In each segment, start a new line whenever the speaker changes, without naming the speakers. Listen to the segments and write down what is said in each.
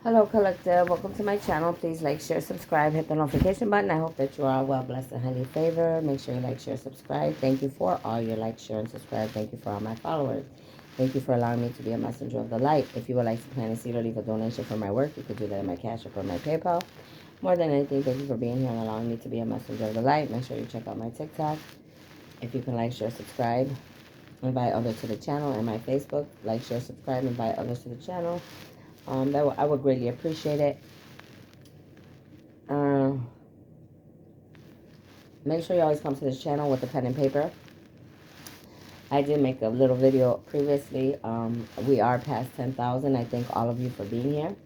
Hello, collective. Welcome to my channel. Please like, share, subscribe, hit the notification button. I hope that you are well, blessed, and highly favored. Make sure you like, share, subscribe. Thank you for all your like, share, and subscribe. Thank you for all my followers. Thank you for allowing me to be a messenger of the light. If you would like to plant a seed or leave a donation for my work, you could do that in my Cash App or my PayPal. More than anything, thank you for being here and allowing me to be a messenger of the light. Make sure you check out my TikTok. If you can like, share, subscribe, invite others to the channel, and my Facebook. Like, share, subscribe, invite others to the channel. I would greatly appreciate it. Uh, Make sure you always come to this channel with a pen and paper. I did make a little video previously. We are past 10,000. I thank all of you for being here.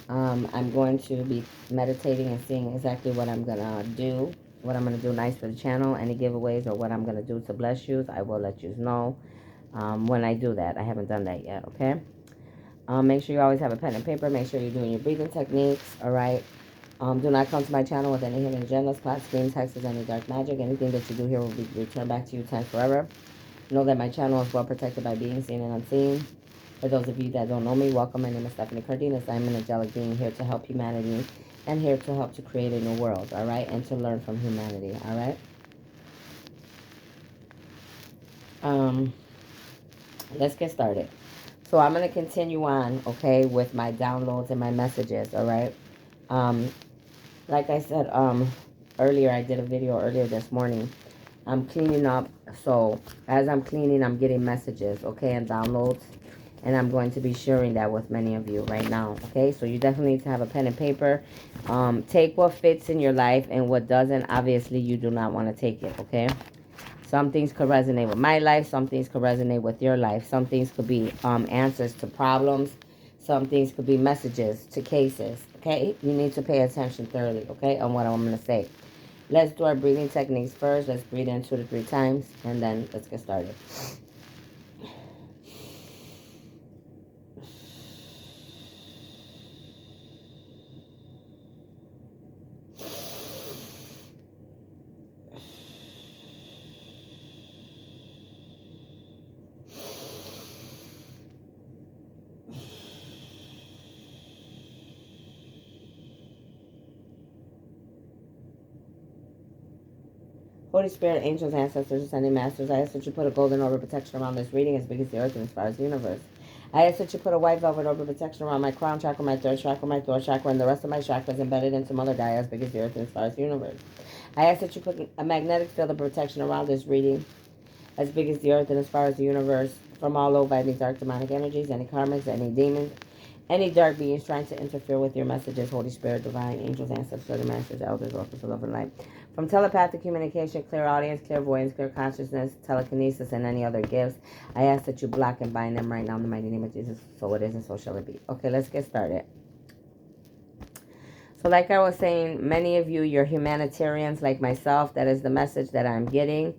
I'm going to be meditating and seeing exactly what I'm going to do. What I'm going to do nice for the channel. Any giveaways or what I'm going to do to bless you. I will let you know when I do that. I haven't done that yet, okay? Make sure you always have a pen and paper. Make sure you're doing your breathing techniques, all right? Do not come to my channel with any hidden agendas, plot schemes, hexes, any dark magic. Anything that you do here will be returned back to you times forever. Know that my channel is well protected by being seen and unseen. For those of you that don't know me, welcome. My name is Stephanie Cardenas. I'm an angelic being here to help humanity and here to help to create a new world, all right? And to learn from humanity, all right? Let's get started. So I'm going to continue on, okay, with my downloads and my messages, all right? Like I said earlier, I did a video earlier this morning. I'm cleaning up, so as I'm cleaning, I'm getting messages, okay, and downloads, and I'm going to be sharing that with many of you right now, okay? So you definitely need to have a pen and paper. Take what fits in your life, and what doesn't, obviously, you do not want to take it, okay? Some things could resonate with my life. Some things could resonate with your life. Some things could be answers to problems. Some things could be messages to cases, okay? You need to pay attention thoroughly, okay, on what I'm going to say. Let's do our breathing techniques first. Let's breathe in 2 to 3 times, and then let's get started. Holy Spirit, angels, ancestors, ascending masters, I ask that you put a golden orb of protection around this reading as big as the earth and as far as the universe. I ask that you put a white velvet orb of protection around my crown chakra, my third chakra, my throat chakra, and the rest of my chakras embedded into Mother Gaia as big as the earth and as far as the universe. I ask that you put a magnetic field of protection around this reading as big as the earth and as far as the universe from all over any dark demonic energies, any karmics, any demons, any dark beings trying to interfere with your messages, Holy Spirit, divine, angels, ancestors, masters, elders, oracles of love and light. From telepathic communication, clear audience, clairvoyance, clear consciousness, telekinesis, and any other gifts, I ask that you block and bind them right now in the mighty name of Jesus. So it is and so shall it be. Okay, let's get started. So like I was saying, many of you, you're humanitarians like myself. That is the message that I'm getting.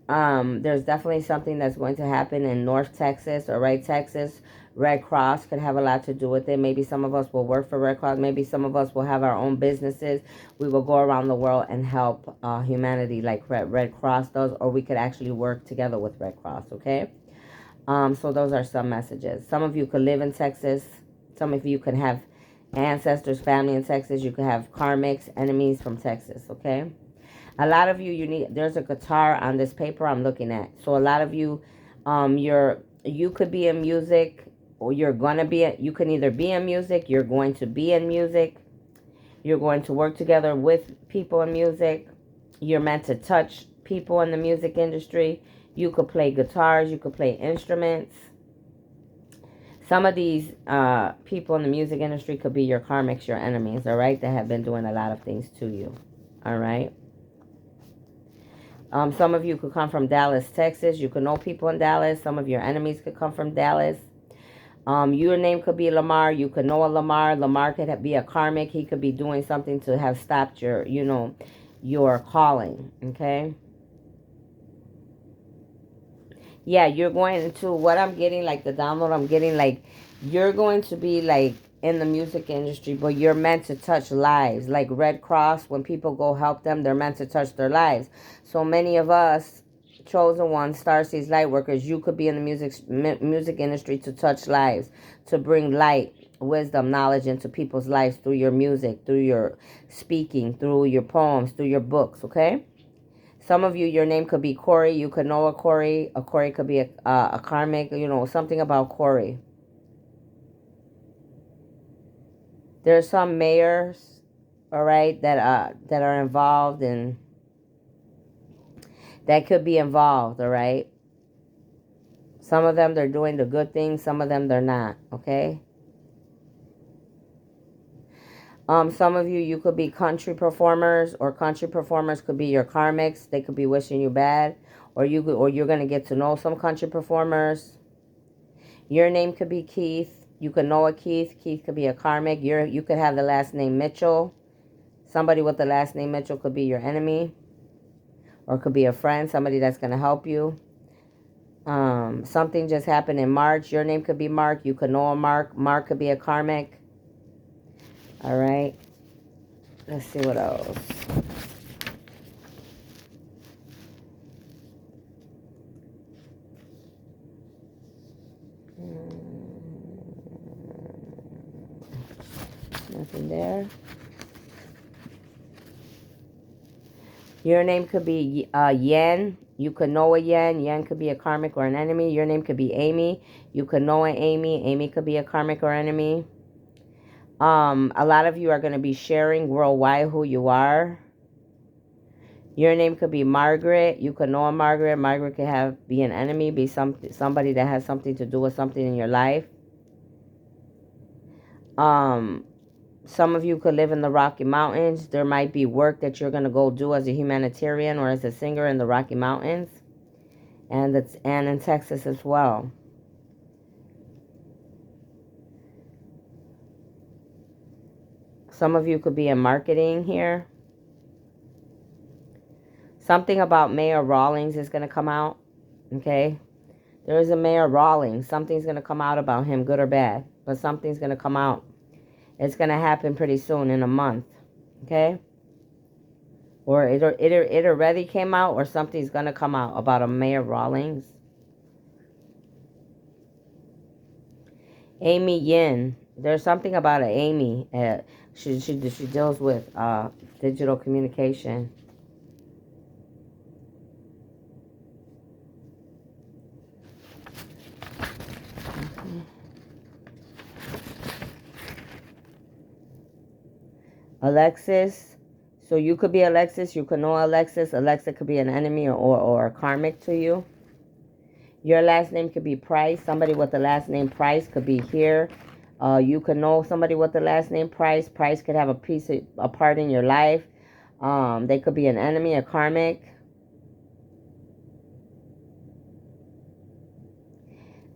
There's definitely something that's going to happen in North Texas or right Texas. Red Cross could have a lot to do with it. Maybe some of us will work for Red Cross. Maybe some of us will have our own businesses. We will go around the world and help humanity like Red Cross does, or we could actually work together with Red Cross, okay? So those are some messages. Some of you could live in Texas. Some of you could have ancestors, family in Texas. You could have karmics, enemies from Texas, okay? A lot of you, there's a guitar on this paper I'm looking at. So a lot of you, you could be in music, or you can either be in music, you're going to be in music, you're going to work together with people in music, you're meant to touch people in the music industry, you could play guitars, you could play instruments. Some of these people in the music industry could be your karmics, your enemies, all right, that have been doing a lot of things to you, all right? Some of you could come from Dallas, Texas. You could know people in Dallas. Some of your enemies could come from Dallas. Your name could be Lamar. You could know a Lamar. Lamar could be a karmic. He could be doing something to have stopped your, your calling. Okay. Yeah, you're going to, what I'm getting, like the download I'm getting, like, you're going to be like in the music industry, but you're meant to touch lives. Like Red Cross, when people go help them, they're meant to touch their lives. So many of us chosen ones, starseeds, light workers. You could be in the music industry to touch lives, to bring light, wisdom, knowledge into people's lives through your music, through your speaking, through your poems, through your books, okay? Some of you, your name could be Corey. You could know a Corey. A Corey could be a karmic, you know, something about Corey. There's some mayors, all right, that are involved, and that could be involved, all right? Some of them, they're doing the good things. Some of them, they're not, okay? Some of you, you could be country performers, or country performers could be your karmics. They could be wishing you bad, or you're going to get to know some country performers. Your name could be Keith. You could know a Keith. Keith could be a karmic. You could have the last name Mitchell. Somebody with the last name Mitchell could be your enemy, or could be a friend, somebody that's going to help you. Something just happened in March. Your name could be Mark. You could know a Mark. Mark could be a karmic. All right. Let's see what else. Nothing there. Your name could be Yen. You could know a Yen. Yen could be a karmic or an enemy. Your name could be Amy. You could know an Amy. Amy could be a karmic or enemy. A lot of you are going to be sharing worldwide who you are. Your name could be Margaret. You could know a Margaret. Margaret could be an enemy, be somebody that has something to do with something in your life. Some of you could live in the Rocky Mountains. There might be work that you're going to go do as a humanitarian or as a singer in the Rocky Mountains. And in Texas as well. Some of you could be in marketing here. Something about Mayor Rawlings is going to come out. Okay? There is a Mayor Rawlings. Something's going to come out about him, good or bad. But something's going to come out. It's going to happen pretty soon, in a month. Okay? Or it already came out, or something's going to come out about a Mayor Rawlings. Amy Yin. There's something about an Amy. She deals with digital communication. Alexis. So you could be Alexis. You could know Alexis. Alexa could be an enemy or a karmic to you. Your last name could be Price. Somebody with the last name Price could be here. You could know somebody with the last name Price. Price could have a part in your life. They could be an enemy, a karmic.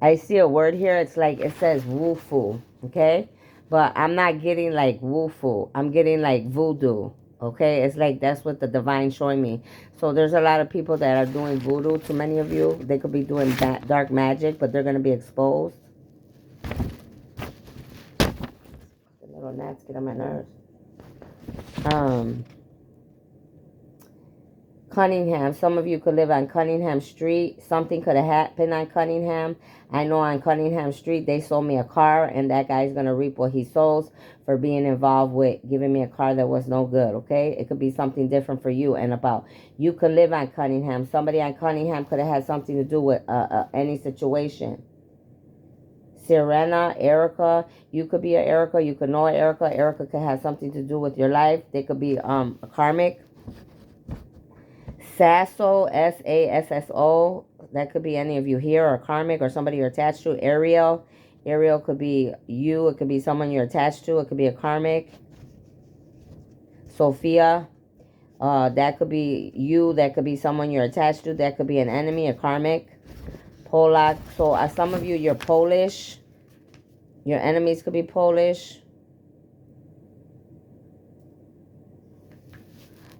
I see a word here. It's like, it says woo-fu. Okay? But I'm not getting like woo-fu. I'm getting like voodoo. Okay? It's like that's what the divine showing me. So there's a lot of people that are doing voodoo to many of you. They could be doing dark magic, but they're going to be exposed. The little gnats get on my nerves. Cunningham. Some of you could live on Cunningham Street. Something could have happened on Cunningham. I know on Cunningham Street they sold me a car, and that guy's going to reap what he sows for being involved with giving me a car that was no good, okay? It could be something different for you and about. You could live on Cunningham. Somebody on Cunningham could have had something to do with any situation. Serena, Erica. You could be an Erica. You could know an Erica. Erica could have something to do with your life. They could be a karmic. Sasso, S-A-S-S-O. That could be any of you here, or karmic, or somebody you're attached to. Ariel. Ariel could be you. It could be someone you're attached to. It could be a karmic. Sophia. That could be you. That could be someone you're attached to. That could be an enemy, a karmic. Polak. So some of you, you're Polish. Your enemies could be Polish.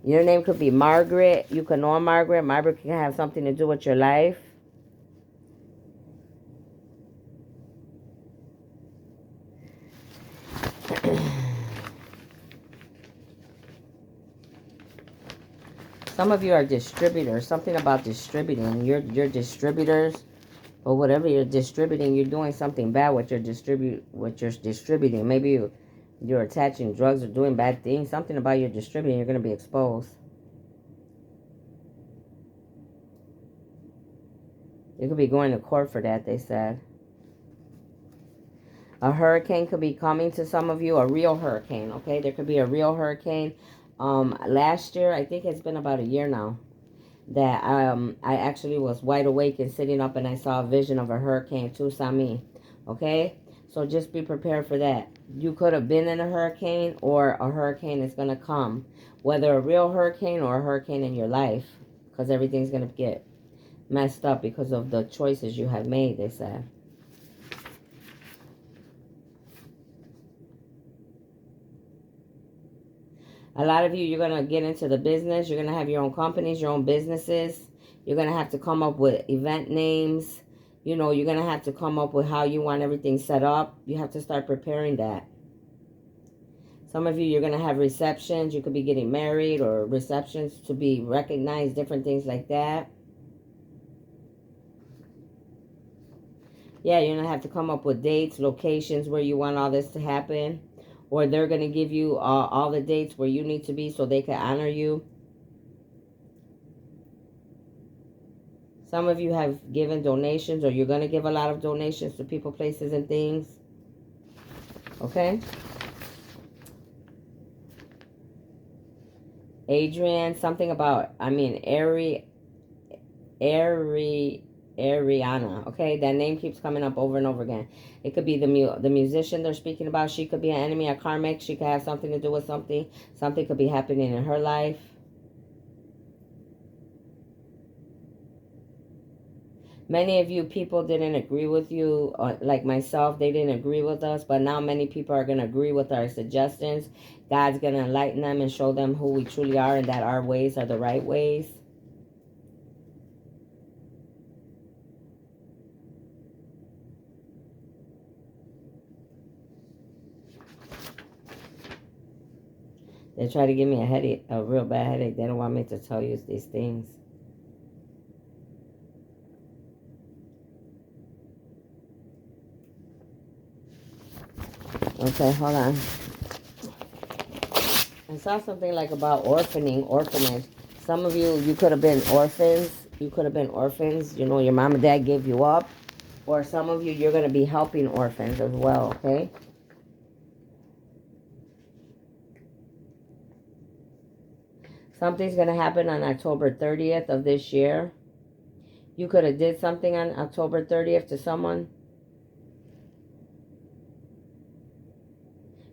Your name could be Margaret. You could know Margaret. Margaret can have something to do with your life. Some of you are distributors. Something about distributing. You're distributors, or whatever you're distributing, you're doing something bad with your distributing. Maybe you're attaching drugs or doing bad things. Something about your distributing, you're going to be exposed. You could be going to court for that, they said. A hurricane could be coming to some of you, a real hurricane, okay? There could be a real hurricane. Last year, I think it's been about a year now, that I actually was wide awake and sitting up and I saw a vision of a hurricane Tusami, okay? So just be prepared for that. You could have been in a hurricane, or a hurricane is going to come, whether a real hurricane or a hurricane in your life, because everything's going to get messed up because of the choices you have made, they said. A lot of you, you're going to get into the business. You're going to have your own companies, your own businesses. You're going to have to come up with event names. You know, you're going to have to come up with how you want everything set up. You have to start preparing that. Some of you, you're going to have receptions. You could be getting married, or receptions to be recognized, different things like that. Yeah, you're going to have to come up with dates, locations where you want all this to happen. Or they're going to give you all the dates where you need to be so they can honor you. Some of you have given donations, or you're going to give a lot of donations to people, places, and things. Okay? Adrian, something about, Ariana, okay? That name keeps coming up over and over again. It could be the musician they're speaking about. She could be an enemy, a karmic. She could have something to do with something. Something could be happening in her life. Many of you people didn't agree with you, like myself. They didn't agree with us, but now many people are going to agree with our suggestions. God's going to enlighten them and show them who we truly are, and that our ways are the right ways. They try to give me a headache, a real bad headache. They don't want me to tell you these things. Okay, hold on. I saw something like about orphanage. Some of you, you could have been orphans. You could have been orphans. You know, your mom and dad gave you up. Or some of you, you're going to be helping orphans as well, okay? Something's going to happen on October 30th of this year. You could have did something on October 30th to someone.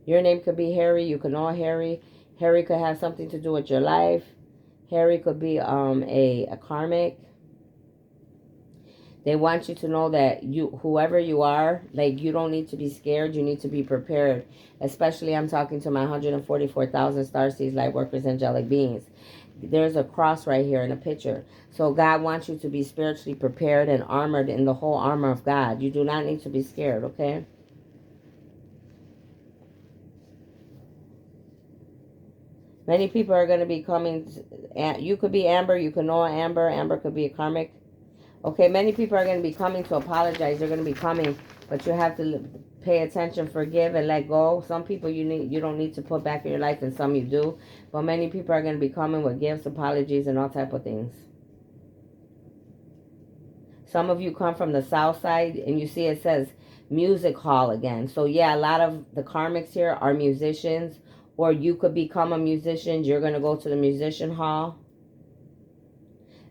Your name could be Harry. You could know Harry. Harry could have something to do with your life. Harry could be a karmic. They want you to know that you, whoever you are, like, you don't need to be scared. You need to be prepared. Especially, I'm talking to my 144,000 Starseeds, light workers, angelic beings. There's a cross right here in a picture. So God wants you to be spiritually prepared and armored in the whole armor of God. You do not need to be scared, okay? Many people are going to be coming. You could be Amber. You could know Amber. Amber could be a karmic. Okay, many people are going to be coming to apologize. They're going to be coming, but you have to pay attention, forgive, and let go. Some people you don't need to put back in your life, and some you do. But many people are going to be coming with gifts, apologies, and all type of things. Some of you come from the south side, and you see it says music hall again. So yeah, a lot of the karmics here are musicians, or you could become a musician. You're going to go to the musician hall.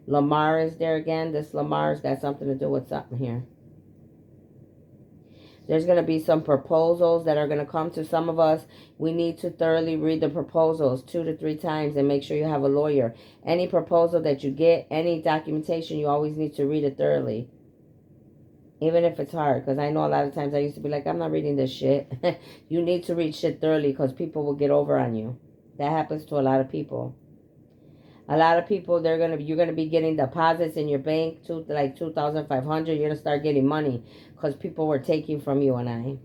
Lamar is there again. This Lamar's got something to do with something here. There's going to be some proposals that are going to come to some of us. We need to thoroughly read the proposals 2 to 3 times and make sure you have a lawyer. Any proposal that you get, any documentation, you always need to read it thoroughly. Even if it's hard, because I know a lot of times I used to be like, I'm not reading this shit. You need to read shit thoroughly because people will get over on you. That happens to a lot of people. A lot of people, you're gonna be getting deposits in your bank to like 2,500. You're gonna start getting money because people were taking from you and I.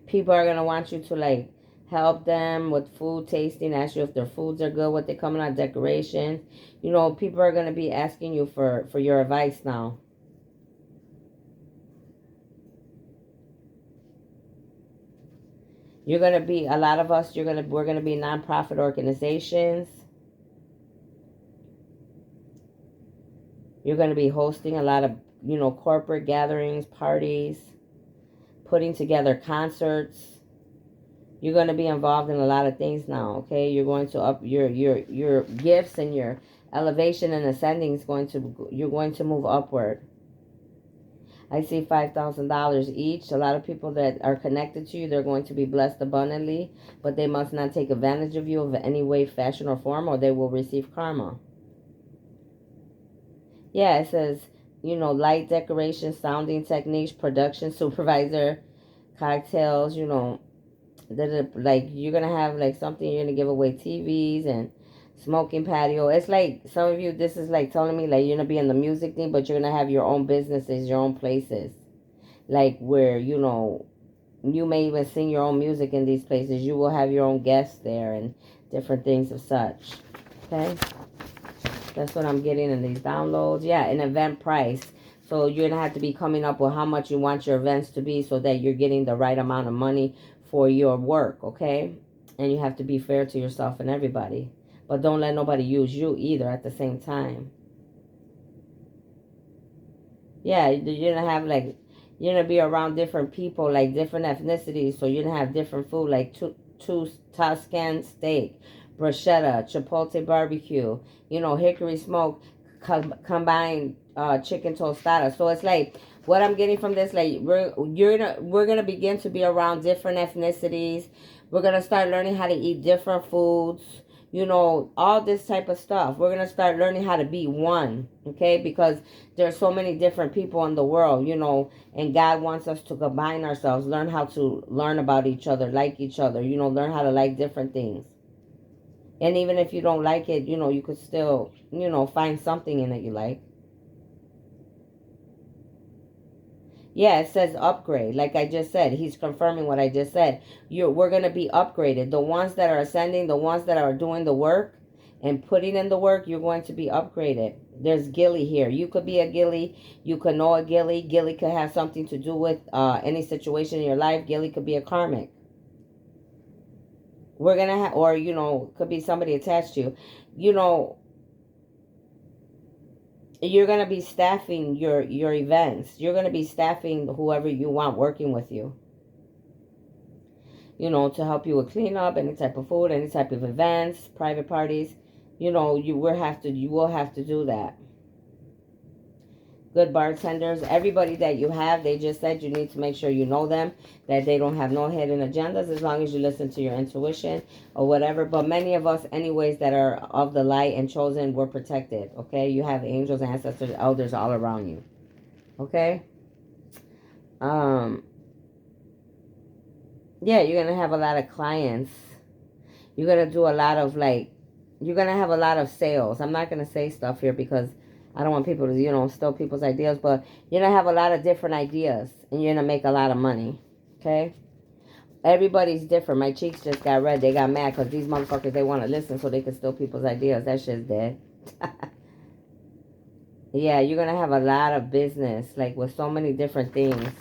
People are gonna want you to like help them with food tasting, ask you if their foods are good, what they're coming on, decorations. You know, people are going to be asking you for your advice now. You're going to be, a lot of us, we're going to be nonprofit organizations. You're going to be hosting a lot of, you know, corporate gatherings, parties, putting together concerts. You're going to be involved in a lot of things now, okay? You're going to up your gifts, and your elevation and ascending is going to, you're going to move upward. I see $5,000 each. A lot of people that are connected to you, they're going to be blessed abundantly, but they must not take advantage of you of any way, fashion, or form, or they will receive karma. Yeah, it says, you know, light decoration, sounding techniques, production supervisor, cocktails, you know, like you're gonna have like something, you're gonna give away TVs and smoking patio. It's like some of you, this is like telling me like you're gonna be in the music thing, but you're gonna have your own businesses, your own places, like where, you know, you may even sing your own music in these places. You will have your own guests there and different things of such. Okay, that's what I'm getting in these downloads. Yeah, an event price. So you're gonna have to be coming up with how much you want your events to be, so that you're getting the right amount of money for your work, okay? And you have to be fair to yourself and everybody. But don't let nobody use you either at the same time. Yeah, you're gonna have like, you're gonna be around different people, like different ethnicities. So you're gonna have different food, like two Tuscan steak, bruschetta, chipotle barbecue, you know, hickory smoke, combined chicken tostada. So it's like, what I'm getting from this, like we're gonna begin to be around different ethnicities. We're gonna start learning how to eat different foods, you know, all this type of stuff. We're going to start learning how to be one, okay? Because there's so many different people in the world, you know, and God wants us to combine ourselves, learn how to learn about each other, like each other, you know, learn how to like different things. And even if you don't like it, you know, you could still, you know, find something in it you like. Yeah, it says upgrade. Like I just said, he's confirming what I just said. We're going to be upgraded. The ones that are ascending, the ones that are doing the work and putting in the work, you're going to be upgraded. There's Gilly here. You could be a Gilly. You could know a Gilly. Gilly could have something to do with any situation in your life. Gilly could be a karmic. We're going to have, or, you know, could be somebody attached to you. You know, you're going to be staffing your events. You're going to be staffing whoever you want working with you, you know, to help you with cleanup, any type of food, any type of events, private parties. You know, you will have to do that. Good bartenders, everybody that you have, they just said you need to make sure you know them, that they don't have no hidden agendas, as long as you listen to your intuition or whatever. But many of us anyways that are of the light and chosen, we're protected, okay? You have angels, ancestors, elders all around you, okay? Yeah, you're gonna have a lot of clients. You're gonna do a lot of like, you're gonna have a lot of sales. I'm not gonna say stuff here because I don't want people to, you know, steal people's ideas, but you're gonna have a lot of different ideas and you're gonna make a lot of money. Okay? Everybody's different. My cheeks just got red. They got mad because these motherfuckers, they want to listen so they can steal people's ideas. That shit's dead. Yeah, you're gonna have a lot of business, like with so many different things.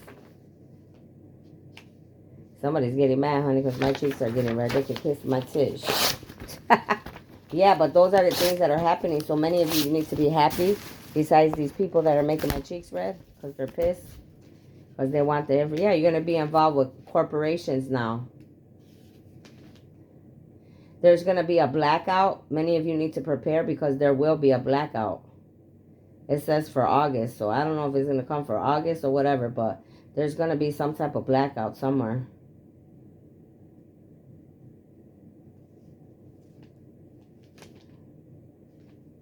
Somebody's getting mad, honey, because my cheeks are getting red. They can kiss my tish. Yeah, but those are the things that are happening. So many of you need to be happy. Besides these people that are making my cheeks red because they're pissed. Because they want the yeah, you're going to be involved with corporations now. There's going to be a blackout. Many of you need to prepare because there will be a blackout. It says for August. So I don't know if it's going to come for August or whatever. But there's going to be some type of blackout somewhere.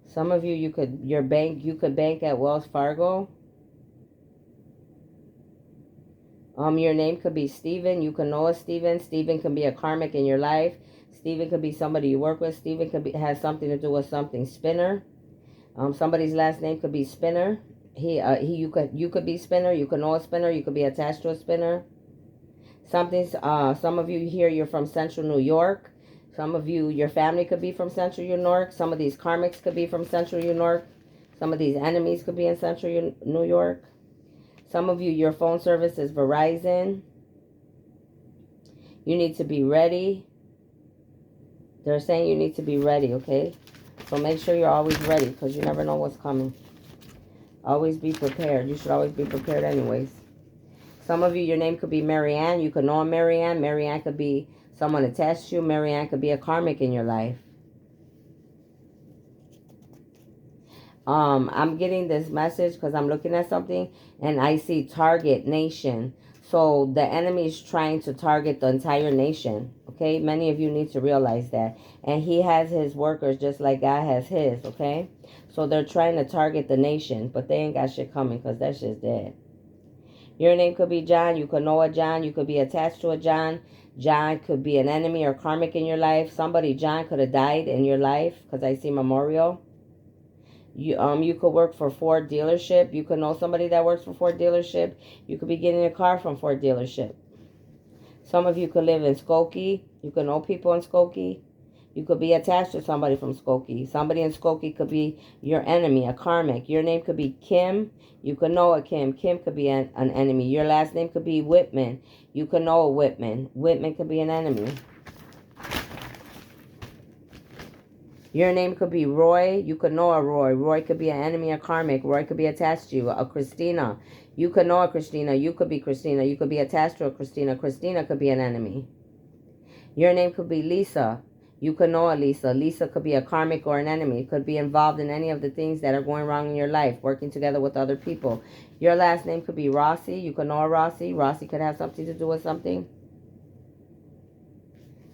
Some of you, you could bank at Wells Fargo. Your name could be Steven. You can know a Steven. Steven can be a karmic in your life. Steven could be somebody you work with. Steven could be, has something to do with something. Spinner. Somebody's last name could be Spinner. You could be Spinner. You could know a Spinner. You could be attached to a Spinner. Some of you here, you're from Central New York. Some of you, your family could be from Central New York. Some of these karmics could be from Central New York. Some of these enemies could be in Central New York. Some of you, your phone service is Verizon. You need to be ready. They're saying you need to be ready, okay? So make sure you're always ready, because you never know what's coming. Always be prepared. You should always be prepared anyways. Some of you, your name could be Marianne. You could know a Marianne. Marianne could be someone attached to you. Marianne could be a karmic in your life. I'm getting this message because I'm looking at something and I see target nation. So the enemy is trying to target the entire nation. Okay, many of you need to realize that. And he has his workers just like God has his. Okay, so they're trying to target the nation, but they ain't got shit coming because that shit's dead. Your name could be John. You could know a John. You could be attached to a John. John could be an enemy or karmic in your life. Somebody, John, could have died in your life because I see memorial. You could work for Ford dealership. You could know somebody that works for Ford dealership. You could be getting a car from Ford dealership. Some of you could live in Skokie. You could know people in Skokie. You could be attached to somebody from Skokie. Somebody in Skokie could be your enemy, a karmic. Your name could be Kim. You could know a Kim. Kim could be an enemy. Your last name could be Whitman. You could know a Whitman. Whitman could be an enemy. Your name could be Roy. You could know a Roy. Roy could be an enemy, a karmic. Roy could be attached to you. A Christina. You could know a Christina. You could be Christina. You could be attached to a Christina. Christina could be an enemy. Your name could be Lisa. You could know a Lisa. Lisa could be a karmic or an enemy. Could be involved in any of the things that are going wrong in your life, working together with other people. Your last name could be Rossi. You could know a Rossi. Rossi could have something to do with something.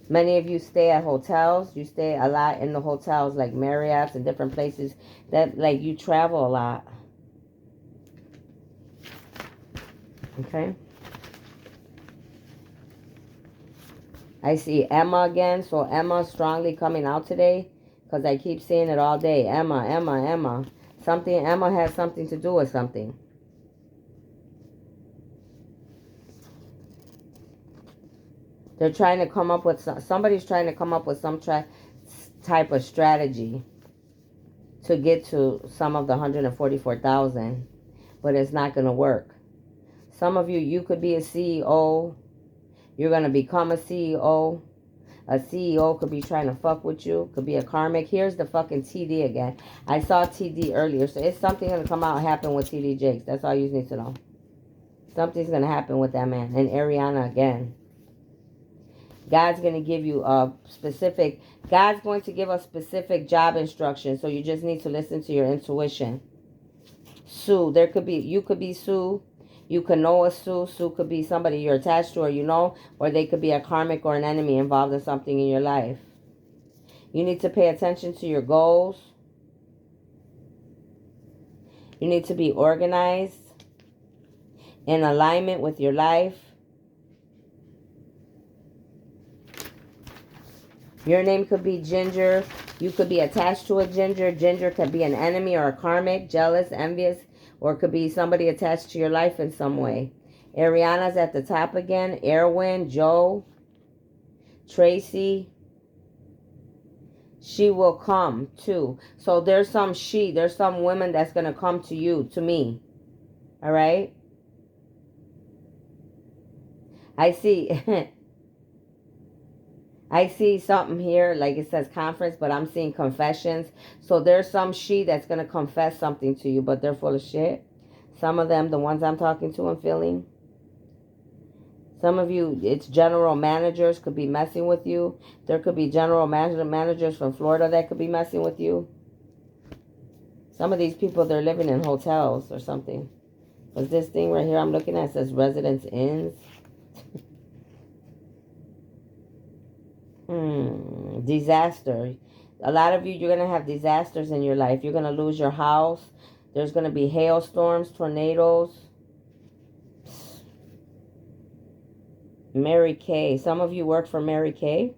Many of you stay at hotels. You stay a lot in the hotels like Marriott's and different places that like you travel a lot. Okay. I see Emma again. So Emma strongly coming out today because I keep seeing it all day. Emma, Emma, Emma. Something, Emma has something to do with something. They're trying to come up with, somebody's trying to come up with some type of strategy to get to some of the 144,000, but it's not going to work. Some of you, you could be a CEO. You're going to become a CEO. A CEO could be trying to fuck with you. Could be a karmic. Here's the fucking TD again. I saw TD earlier. So it's something going to come out and happen with TD Jakes. That's all you need to know. Something's going to happen with that man. And Ariana again. God's going to give you a specific, God's going to give a specific job instruction. So you just need to listen to your intuition. Sue, there could be, you could be Sue. You could know a Sue. Sue could be somebody you're attached to or you know, or they could be a karmic or an enemy involved in something in your life. You need to pay attention to your goals. You need to be organized, in alignment with your life. Your name could be Ginger. You could be attached to a Ginger. Ginger could be an enemy or a karmic, jealous, envious, or it could be somebody attached to your life in some way. Ariana's at the top again. Erwin, Joe, Tracy. She will come too. So there's some women that's going to come to you, to me. All right? I see... I see something here, like it says conference, but I'm seeing confessions. So there's some she that's going to confess something to you, but they're full of shit. Some of them, the ones I'm talking to and feeling. Some of you, it's general managers could be messing with you. There could be general managers from Florida that could be messing with you. Some of these people, they're living in hotels or something. Because this thing right here I'm looking at says residence inns. Disaster. A lot of you, you're going to have disasters in your life. You're going to lose your house. There's going to be hailstorms, tornadoes. Mary Kay. Some of you work for Mary Kay.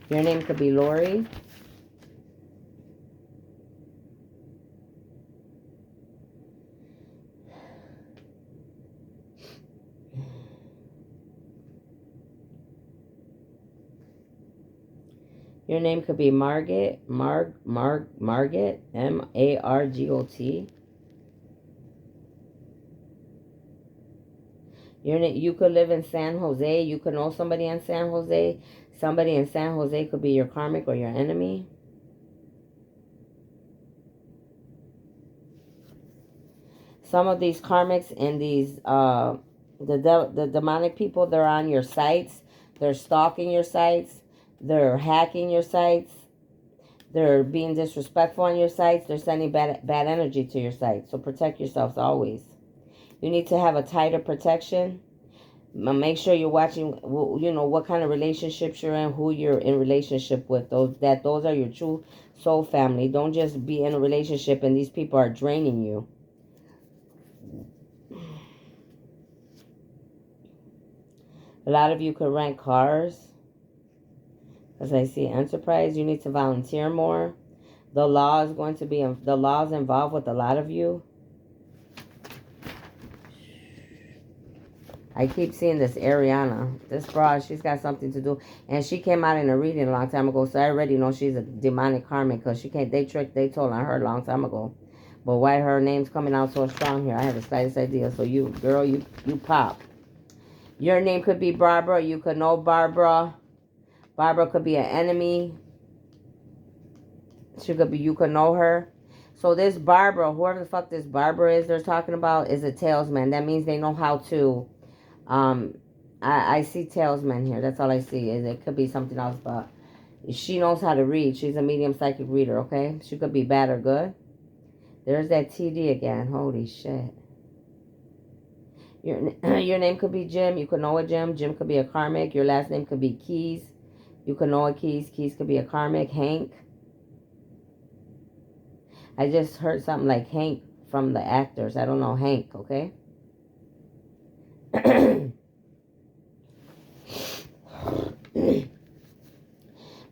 Your name could be Lori. Your name could be Margot, Margot, Margot. You could live in San Jose. You could know somebody in San Jose. Somebody in San Jose could be your karmic or your enemy. Some of these karmics and these the demonic people, they're on your sites. They're stalking your sites. They're hacking your sites. They're being disrespectful on your sites. They're sending bad energy to your sites. So protect yourselves always. You need to have a tighter protection. Make sure you're watching, what kind of relationships you're in, who you're in relationship with. Those are your true soul family. Don't just be in a relationship and these people are draining you. A lot of you could rent cars. As I see enterprise, you need to volunteer more. The law is involved with a lot of you. I keep seeing this Ariana. This broad, she's got something to do. And she came out in a reading a long time ago, so I already know she's a demonic karmic because they told on her a long time ago. But why her name's coming out so strong here, I have the slightest idea. So you, girl, you pop. Your name could be Barbara. You could know Barbara. Barbara could be an enemy. You could know her. So this Barbara, whoever the fuck this Barbara is they're talking about, is a talesman. That means they know how to, I see talesman here. That's all I see. It could be something else, but she knows how to read. She's a medium psychic reader, okay? She could be bad or good. There's that TD again. Holy shit. Your name could be Jim. You could know a Jim. Jim could be a karmic. Your last name could be Keys. You could know a Keys. Keys could be a karmic. Hank. I just heard something like Hank from the actors. I don't know Hank, okay?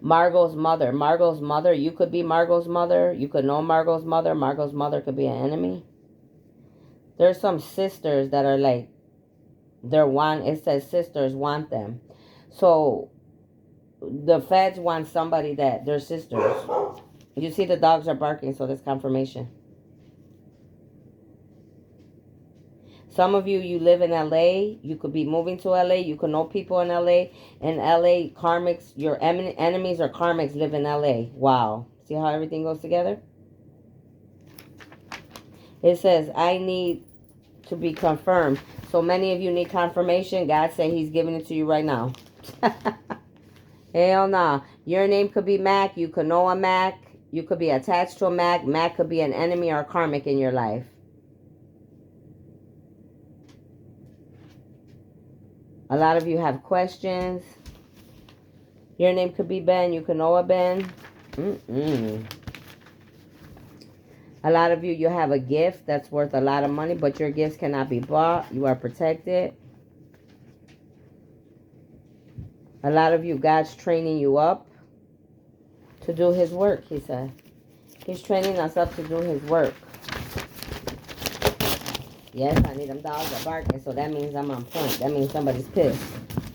Margot's mother. Margot's mother. You could be Margot's mother. You could know Margot's mother. Margot's mother could be an enemy. There's some sisters that are like, it says sisters want them. So the feds want somebody that they're sisters. You see the dogs are barking, so there's confirmation. Some of you live in LA. You could be moving to LA. You could know people in LA. In LA, karmics, your enemies or karmics live in LA. Wow. See how everything goes together? It says, I need to be confirmed. So many of you need confirmation. God said he's giving it to you right now. Hell nah. Your name could be Mac. You could know a Mac. You could be attached to a Mac. Mac could be an enemy or a karmic in your life. A lot of you have questions. Your name could be Ben. You could know a Ben. A lot of you have a gift that's worth a lot of money, but your gifts cannot be bought. You are protected. A lot of you, God's training you up to do his work, he said. He's training us up to do his work. Yes, I need them dogs are barking, so that means I'm on point. That means somebody's pissed,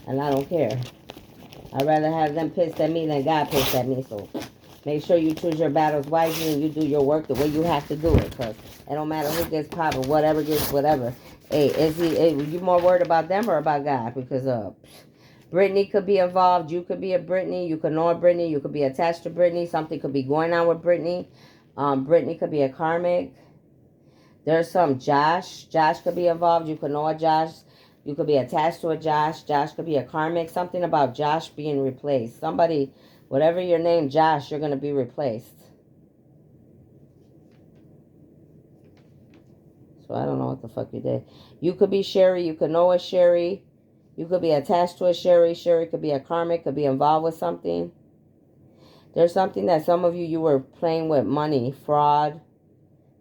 and I don't care. I'd rather have them pissed at me than God pissed at me, so make sure you choose your battles wisely and you do your work the way you have to do it, because it don't matter who gets popped or whatever gets whatever. Hey, you more worried about them or about God? Because Brittany could be involved. You could be a Brittany. You could know a Brittany. You could be attached to Brittany. Something could be going on with Brittany. Brittany could be a karmic. There's some Josh. Josh could be involved. You could know a Josh. You could be attached to a Josh. Josh could be a karmic. Something about Josh being replaced. Somebody, whatever your name, Josh, you're going to be replaced. So I don't know what the fuck you did. You could be Sherry. You could know a Sherry. You could be attached to a Sherry. Sherry could be a karmic. Could be involved with something. There's something that some of you were playing with money, fraud,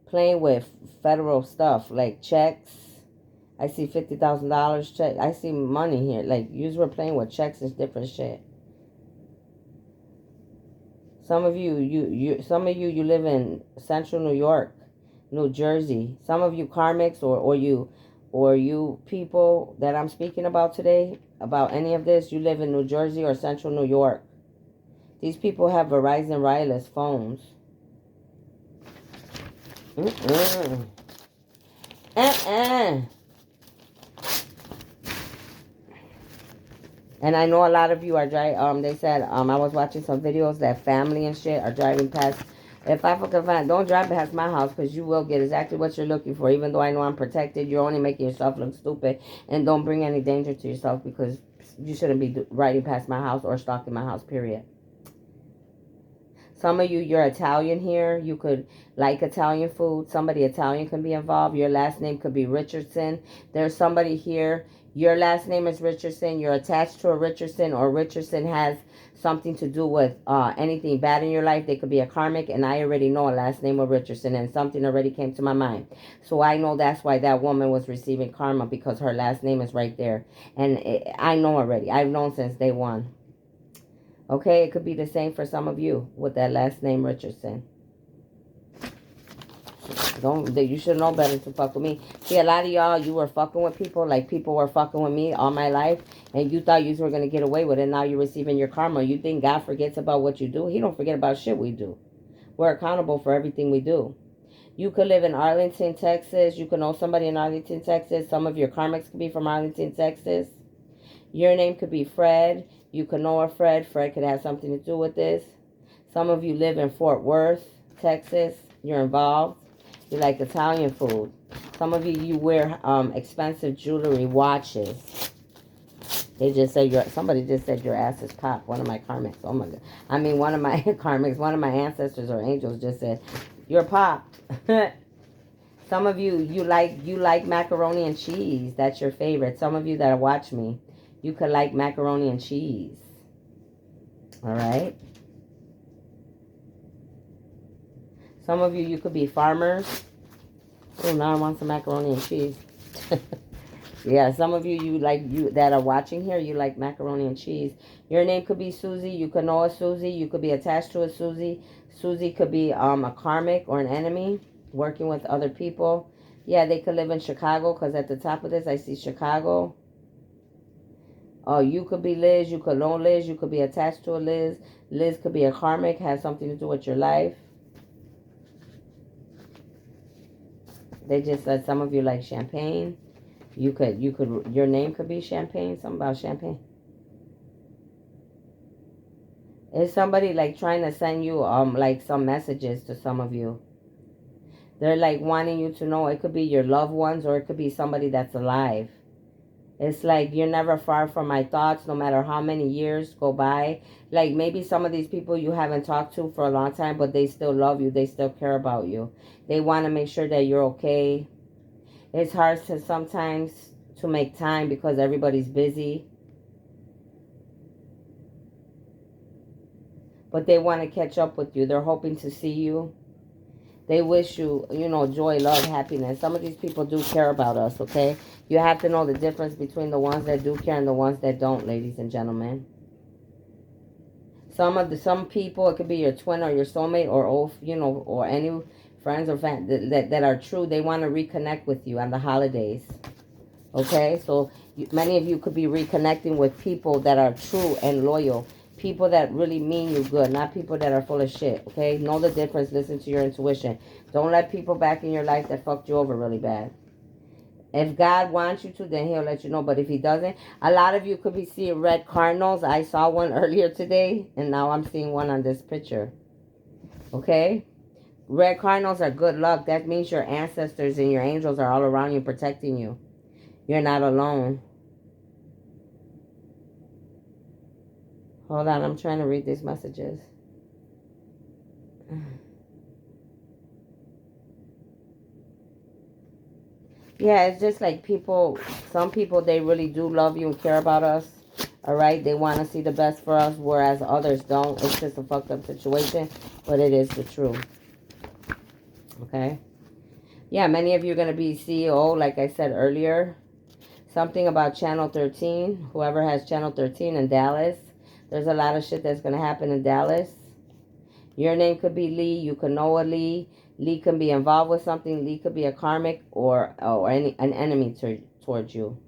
playing with federal stuff like checks. I see $50,000 check. I see money here. Like you were playing with checks and different shit. Some of you live in Central New York, New Jersey. Some of you karmics or you people that I'm speaking about today, about any of this, you live in New Jersey or Central New York. These people have Verizon wireless phones. Mm-mm. And I know a lot of you are driving. They said I was watching some videos that family and shit are driving past. If I fucking find, don't drive past my house because you will get exactly what you're looking for. Even though I know I'm protected, you're only making yourself look stupid, and don't bring any danger to yourself because you shouldn't be riding past my house or stalking my house. Period. Some of you, you're Italian here. You could like Italian food. Somebody Italian can be involved. Your last name could be Richardson. There's somebody here. Your last name is Richardson. You're attached to a Richardson, or Richardson has something to do with anything bad in your life. They could be a karmic, and I already know a last name of Richardson, and something already came to my mind. So I know that's why that woman was receiving karma, because her last name is right there. And I know already. I've known since day one. Okay, it could be the same for some of you with that last name Richardson. You should know better to fuck with me. See, a lot of y'all, you were fucking with people like people were fucking with me all my life, and you thought you were going to get away with it. Now you're receiving your karma. You think God forgets about what you do? He don't forget about shit we do. We're accountable for everything we do. You could live in Arlington, Texas. You could know somebody in Arlington, Texas. Some of your karmics could be from Arlington, Texas. Your name could be Fred. You could know a Fred. Fred could have something to do with this. Some of you live in Fort Worth, Texas. You're involved. You like Italian food. Some of you wear expensive jewelry, watches. They just say somebody just said your ass is pop. One of my karmics. Oh my God. I mean, one of my karmics, one of my ancestors or angels just said, you're pop. Some of you, you like macaroni and cheese. That's your favorite. Some of you that watch me, you could like macaroni and cheese. All right. Some of you, you could be farmers. Oh, now I want some macaroni and cheese. Yeah, some of you that are watching here, you like macaroni and cheese. Your name could be Susie. You could know a Susie. You could be attached to a Susie. Susie could be a karmic or an enemy working with other people. Yeah, they could live in Chicago because at the top of this, I see Chicago. Oh, you could be Liz. You could know Liz. You could be attached to a Liz. Liz could be a karmic, has something to do with your life. They just said some of you like champagne. Your name could be Champagne. Something about champagne. Is somebody like trying to send you like some messages to some of you? They're like wanting you to know. It could be your loved ones, or it could be somebody that's alive. It's like you're never far from my thoughts, no matter how many years go by. Like maybe some of these people you haven't talked to for a long time, but they still love you. They still care about you. They want to make sure that you're okay. It's hard to sometimes to make time because everybody's busy. But they want to catch up with you. They're hoping to see you. They wish you, joy, love, happiness. Some of these people do care about us, okay? You have to know the difference between the ones that do care and the ones that don't, ladies and gentlemen. Some people, it could be your twin or your soulmate or or any friends or that are true. They want to reconnect with you on the holidays, okay? So many of you could be reconnecting with people that are true and loyal. People that really mean you good, not people that are full of shit, okay? Know the difference. Listen to your intuition. Don't let people back in your life that fucked you over really bad. If God wants you to, then he'll let you know. But if he doesn't, a lot of you could be seeing red cardinals. I saw one earlier today, and now I'm seeing one on this picture, okay? Red cardinals are good luck. That means your ancestors and your angels are all around you protecting you. You're not alone. Hold on, I'm trying to read these messages. Yeah, it's just like some people, they really do love you and care about us. All right, they want to see the best for us, whereas others don't. It's just a fucked up situation, but it is the truth. Okay? Yeah, many of you are going to be CEO, like I said earlier. Something about Channel 13. Whoever has Channel 13 in Dallas. There's a lot of shit that's going to happen in Dallas. Your name could be Lee. You could know a Lee. Lee can be involved with something. Lee could be a karmic or an enemy towards you.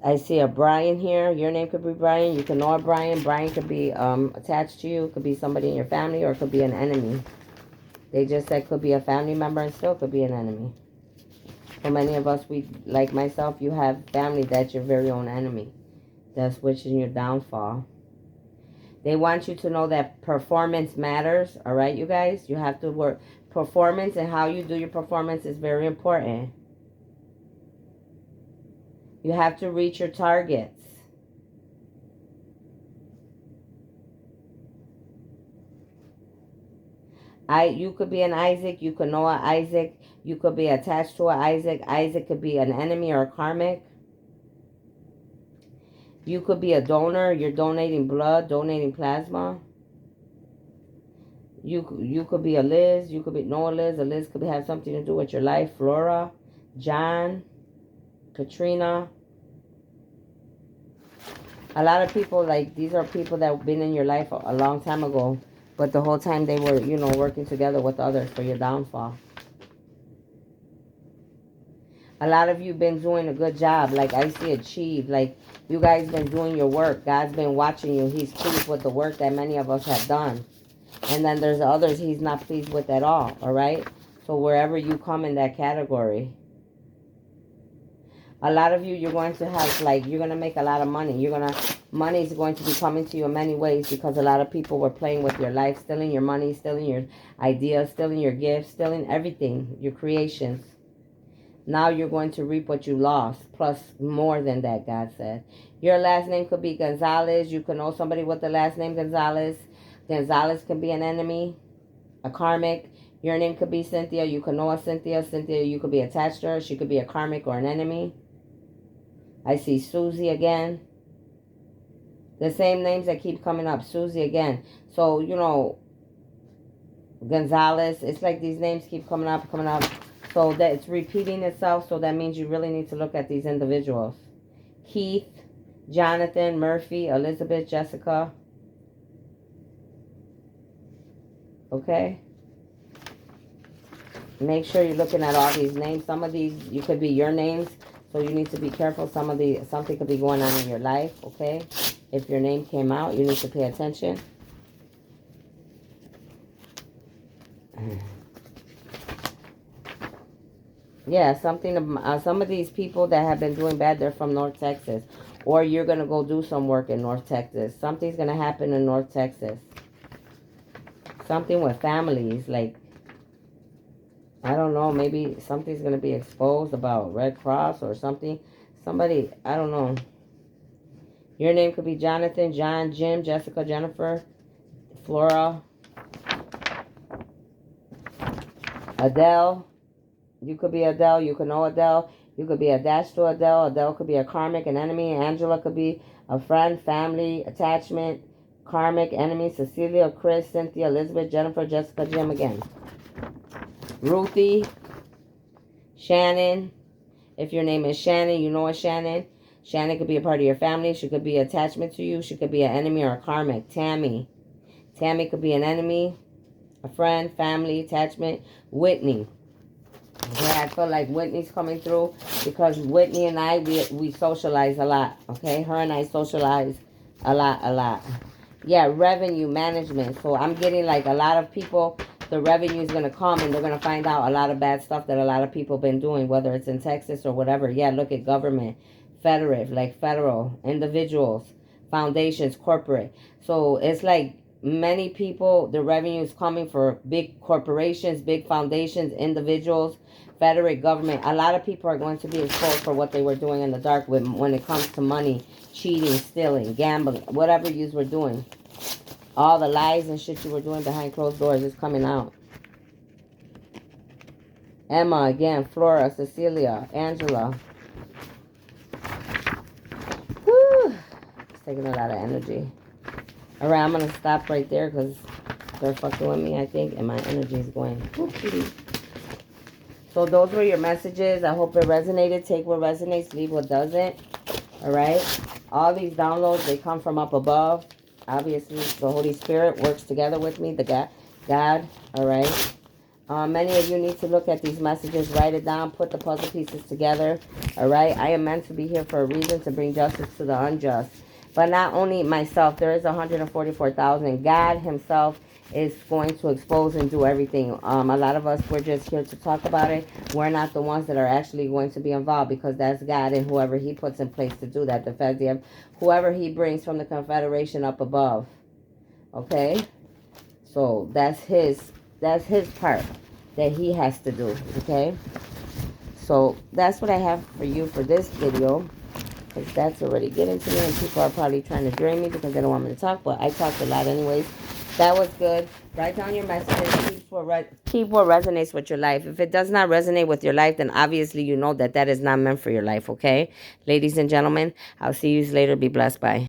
I see a Brian here. Your name could be Brian. You can know a Brian. Brian could be attached to you. Could be somebody in your family, or it could be an enemy. They just said could be a family member and still could be an enemy. For many of us, we, like myself, you have family that's your very own enemy. That's wishing your downfall. They want you to know that performance matters. All right, you guys? You have to work. Performance and how you do your performance is very important. You have to reach your targets. You could be an Isaac. You could know an Isaac. You could be attached to an Isaac. Isaac could be an enemy or a karmic. You could be a donor. You're donating blood, donating plasma. You could be a Liz. You could be no Liz. A Liz could have something to do with your life. Flora, John, Katrina. A lot of people, like, these are people that have been in your life a long time ago. But the whole time they were, you know, working together with others for your downfall. A lot of you been doing a good job. Like, I see achieve. Like, you guys been doing your work. God's been watching you. He's pleased with the work that many of us have done. And then there's others he's not pleased with at all. All right? So wherever you come in that category. A lot of you, you're going to have, like, you're going to make a lot of money. Money is going to be coming to you in many ways because a lot of people were playing with your life, stealing your money, stealing your ideas, stealing your gifts, stealing everything, your creations. Now you're going to reap what you lost, plus more than that, God said. Your last name could be Gonzalez. You could know somebody with the last name Gonzalez. Gonzalez can be an enemy, a karmic. Your name could be Cynthia. You could know a Cynthia. Cynthia, you could be attached to her. She could be a karmic or an enemy. I see Susie again. The same names that keep coming up. Susie again. So, you know, Gonzalez. It's like these names keep coming up. So that it's repeating itself. So that means you really need to look at these individuals. Keith, Jonathan, Murphy, Elizabeth, Jessica. Okay? Make sure you're looking at all these names. Some of these, you could be your names. So you need to be careful. Something could be going on in your life, okay? If your name came out, you need to pay attention. Yeah, some of these people that have been doing bad, they're from North Texas. Or you're going to go do some work in North Texas. Something's going to happen in North Texas. Something with families, like, I don't know, maybe something's going to be exposed about Red Cross or something. Somebody, I don't know. Your name could be Jonathan, John, Jim, Jessica, Jennifer, Flora, Adele. You could be Adele. You could know Adele. You could be attached to Adele. Adele could be a karmic, an enemy. Angela could be a friend, family, attachment, karmic, enemy. Cecilia, Chris, Cynthia, Elizabeth, Jennifer, Jessica, Jim again. Ruthie, Shannon. If your name is Shannon, you know a Shannon. Shannon could be a part of your family. She could be an attachment to you. She could be an enemy or a karmic. Tammy. Tammy could be an enemy, a friend, family, attachment. Whitney. Yeah, I feel like Whitney's coming through because Whitney and I, we socialize a lot, okay? Her and I socialize a lot. Yeah, revenue management. So I'm getting like a lot of people, the revenue is going to come and they're going to find out a lot of bad stuff that a lot of people been doing, whether it's in Texas or whatever. Yeah, look at government, federal, individuals, foundations, corporate. So it's like many people, the revenue is coming for big corporations, big foundations, individuals, federal government. A lot of people are going to be exposed for what they were doing in the dark when it comes to money, cheating, stealing, gambling, whatever you were doing. All the lies and shit you were doing behind closed doors is coming out. Emma again, Flora, Cecilia, Angela. Whew. It's taking a lot of energy. Alright, I'm going to stop right there because they're fucking with me, I think, and my energy is going. Whoop-de-doo. So those were your messages. I hope it resonated. Take what resonates, leave what doesn't. Alright? All these downloads, they come from up above. Obviously, the Holy Spirit works together with me, the God. Alright? Many of you need to look at these messages, write it down, put the puzzle pieces together. All right. I am meant to be here for a reason, to bring justice to the unjust. But not only myself, there is 144,000. God himself is going to expose and do everything. A lot of us, we're just here to talk about it. We're not the ones that are actually going to be involved, because that's God and whoever he puts in place to do that. The fact that whoever he brings from the Confederation up above. Okay? So that's his part that he has to do. Okay? So that's what I have for you for this video, because that's already getting to me, and people are probably trying to drain me because they don't want me to talk, but I talked a lot anyways. That was good. Write down your messages. Keep what resonates with your life. If it does not resonate with your life, then obviously you know that that is not meant for your life, okay? Ladies and gentlemen, I'll see you later. Be blessed. Bye.